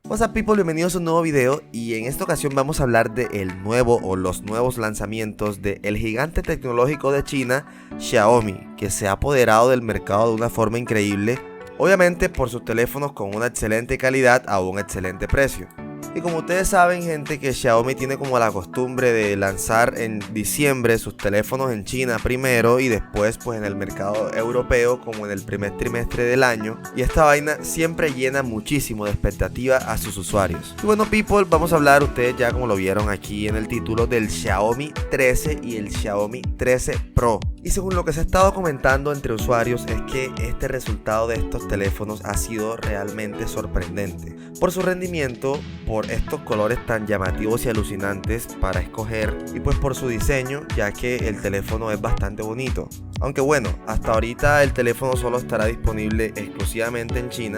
What's up people, bienvenidos a un nuevo video y en esta ocasión vamos a hablar de el nuevo o los nuevos lanzamientos del gigante tecnológico de China, Xiaomi, que se ha apoderado del mercado de una forma increíble, obviamente por sus teléfonos con una excelente calidad a un excelente precio. Y como ustedes saben, gente, que Xiaomi tiene como la costumbre de lanzar en diciembre sus teléfonos en China primero y después pues en el mercado europeo como en el primer trimestre del año, y esta vaina siempre llena muchísimo de expectativa a sus usuarios. Y bueno people, vamos a hablar, ustedes ya como lo vieron aquí en el título, del Xiaomi 13 y el Xiaomi 13 Pro. Y según lo que se ha estado comentando entre usuarios es que este resultado de estos teléfonos ha sido realmente sorprendente por su rendimiento, por estos colores tan llamativos y alucinantes para escoger y pues por su diseño, ya que el teléfono es bastante bonito. Aunque bueno, hasta ahorita el teléfono solo estará disponible exclusivamente en China.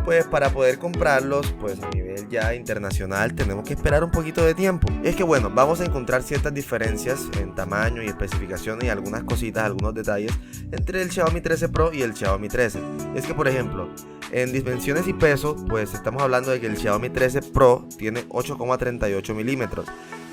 Pues para poder comprarlos pues a nivel ya internacional tenemos que esperar un poquito de tiempo. Y es que bueno, vamos a encontrar ciertas diferencias en tamaño y especificaciones y algunas cositas, algunos detalles entre el Xiaomi 13 Pro y el Xiaomi 13. Es que por ejemplo, en dimensiones y peso pues estamos hablando de que el Xiaomi 13 Pro tiene 8,38 milímetros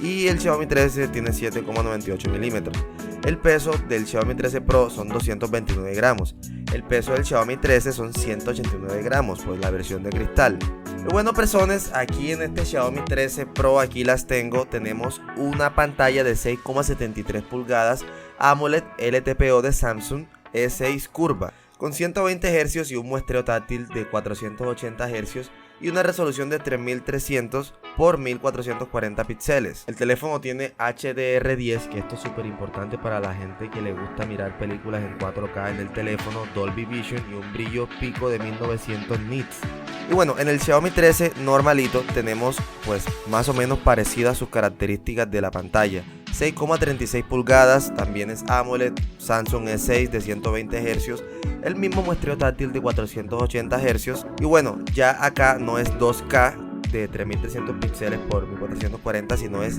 y el Xiaomi 13 tiene 7,98 milímetros. El peso del Xiaomi 13 Pro son 229 gramos. El peso del Xiaomi 13 son 189 gramos, pues la versión de cristal. Y bueno personas, aquí en este Xiaomi 13 Pro, aquí las tengo, tenemos una pantalla de 6,73 pulgadas AMOLED LTPO de Samsung E6 curva, con 120 Hz y un muestreo táctil de 480 Hz y una resolución de 3300 por 1440 píxeles. El teléfono tiene HDR10, que esto es súper importante para la gente que le gusta mirar películas en 4K en el teléfono, Dolby Vision y un brillo pico de 1900 nits. Y bueno, en el Xiaomi 13 normalito tenemos pues más o menos parecidas sus características de la pantalla. 6,36 pulgadas, también es AMOLED, Samsung E6 de 120 Hz, el mismo muestreo táctil de 480 Hz. Y bueno, ya acá no es 2K de 3300 píxeles por 1440, sino es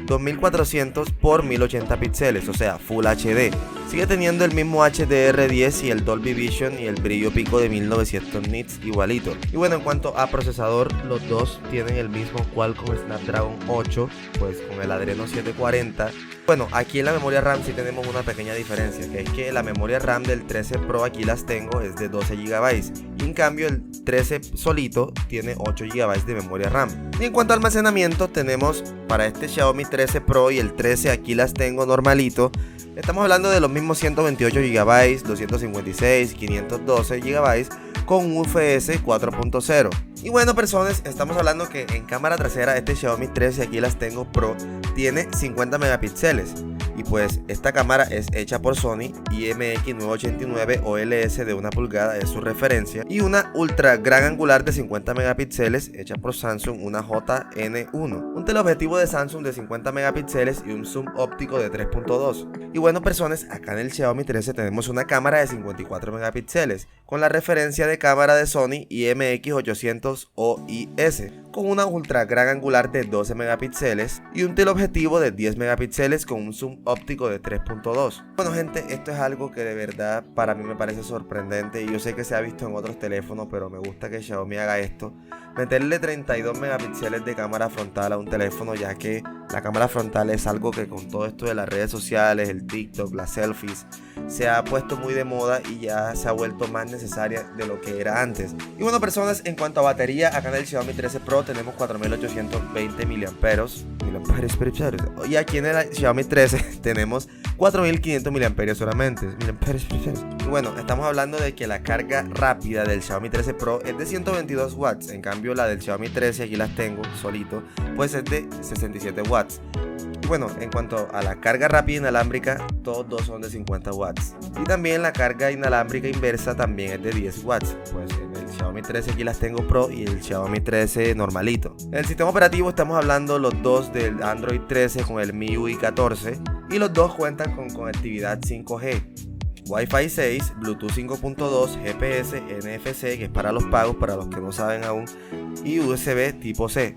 2400 por 1080 píxeles, o sea, Full HD. Sigue teniendo el mismo HDR10 y el Dolby Vision y el brillo pico de 1900 nits igualito. Y bueno, en cuanto a procesador, los dos tienen el mismo Qualcomm Snapdragon 8, pues con el Adreno 740. Bueno, aquí en la memoria RAM sí tenemos una pequeña diferencia, que es que la memoria RAM del 13 Pro, aquí las tengo, es de 12 GB y en cambio el 13 solito tiene 8 GB de memoria RAM. Y en cuanto a almacenamiento, tenemos para este Xiaomi 13 Pro y el 13, aquí las tengo normalito, estamos hablando de los mismos 128 GB, 256, 512 GB con UFS 4.0. Y bueno personas, estamos hablando que en cámara trasera este Xiaomi 13, aquí las tengo Pro, tiene 50 megapíxeles. Y pues esta cámara es hecha por Sony, IMX989 OLS de 1 pulgada es su referencia, y una ultra gran angular de 50 megapíxeles hecha por Samsung, una JN1, un teleobjetivo de Samsung de 50 megapíxeles y un zoom óptico de 3.2. Y bueno personas, acá en el Xiaomi 13 tenemos una cámara de 54 megapíxeles con la referencia de cámara de Sony IMX800 OIS, con una ultra gran angular de 12 megapíxeles y un teleobjetivo de 10 megapíxeles con un zoom óptico de 3.2. Bueno gente, esto es algo que de verdad para mí me parece sorprendente y yo sé que se ha visto en otros teléfonos, pero me gusta que Xiaomi haga esto, meterle 32 megapíxeles de cámara frontal a un teléfono, ya que la cámara frontal es algo que con todo esto de las redes sociales, el TikTok, las selfies, se ha puesto muy de moda y ya se ha vuelto más necesaria de lo que era antes. Y bueno personas, en cuanto a batería, acá en el Xiaomi 13 Pro tenemos 4820 miliamperios, y aquí en el Xiaomi 13 tenemos 4500 miliamperios solamente. Y bueno, estamos hablando de que la carga rápida del Xiaomi 13 Pro es de 122 watts, en cambio la del Xiaomi 13, aquí las tengo solito, pues es de 67 watts. Y bueno, en cuanto a la carga rápida inalámbrica, todos dos son de 50 watts. Y también la carga inalámbrica inversa también es de 10 watts. Pues en el Xiaomi 13 aquí las tengo Pro y el Xiaomi 13 normalito. En el sistema operativo estamos hablando los dos del Android 13 con el MIUI 14. Y los dos cuentan con conectividad 5G, Wi-Fi 6, Bluetooth 5.2, GPS, NFC, que es para los pagos, para los que no saben aún, y USB tipo C.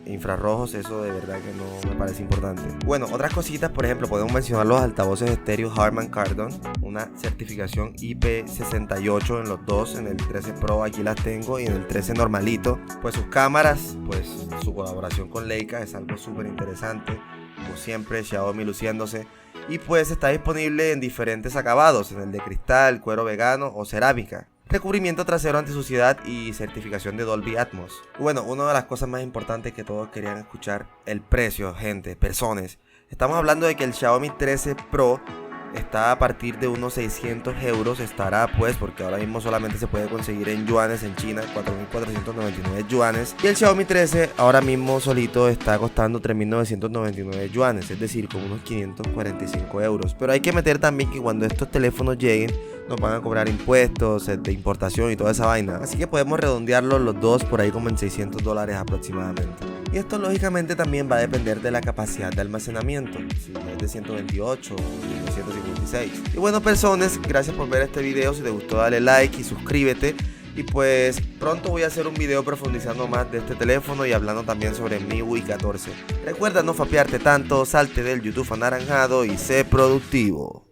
infrarrojos, eso de verdad que no me parece importante. Bueno, otras cositas, por ejemplo, podemos mencionar los altavoces estéreo Harman Kardon, una certificación IP68 en los dos, en el 13 Pro aquí las tengo y en el 13 normalito. Pues sus cámaras, pues su colaboración con Leica es algo súper interesante, como siempre Xiaomi luciéndose. Y pues está disponible en diferentes acabados, en el de cristal, cuero vegano o cerámica. Recubrimiento trasero antisuciedad y certificación de Dolby Atmos. Bueno, una de las cosas más importantes que todos querían escuchar, el precio, gente, personas. Estamos hablando de que el Xiaomi 13 Pro está a partir de unos 600 euros, estará pues, porque ahora mismo solamente se puede conseguir en yuanes en China, 4.499 yuanes. Y el Xiaomi 13 ahora mismo solito está costando 3.999 yuanes, es decir, como unos 545 euros. Pero hay que meter también que cuando estos teléfonos lleguen, nos van a cobrar impuestos de importación y toda esa vaina. Así que podemos redondearlos los dos por ahí como en 600 dólares aproximadamente. Y esto lógicamente también va a depender de la capacidad de almacenamiento, si es de 128 o de 256. Y bueno, personas, gracias por ver este video. Si te gustó dale like y suscríbete. Y pues pronto voy a hacer un video profundizando más de este teléfono y hablando también sobre MIUI 14. Recuerda no fapearte tanto, salte del YouTube anaranjado y sé productivo.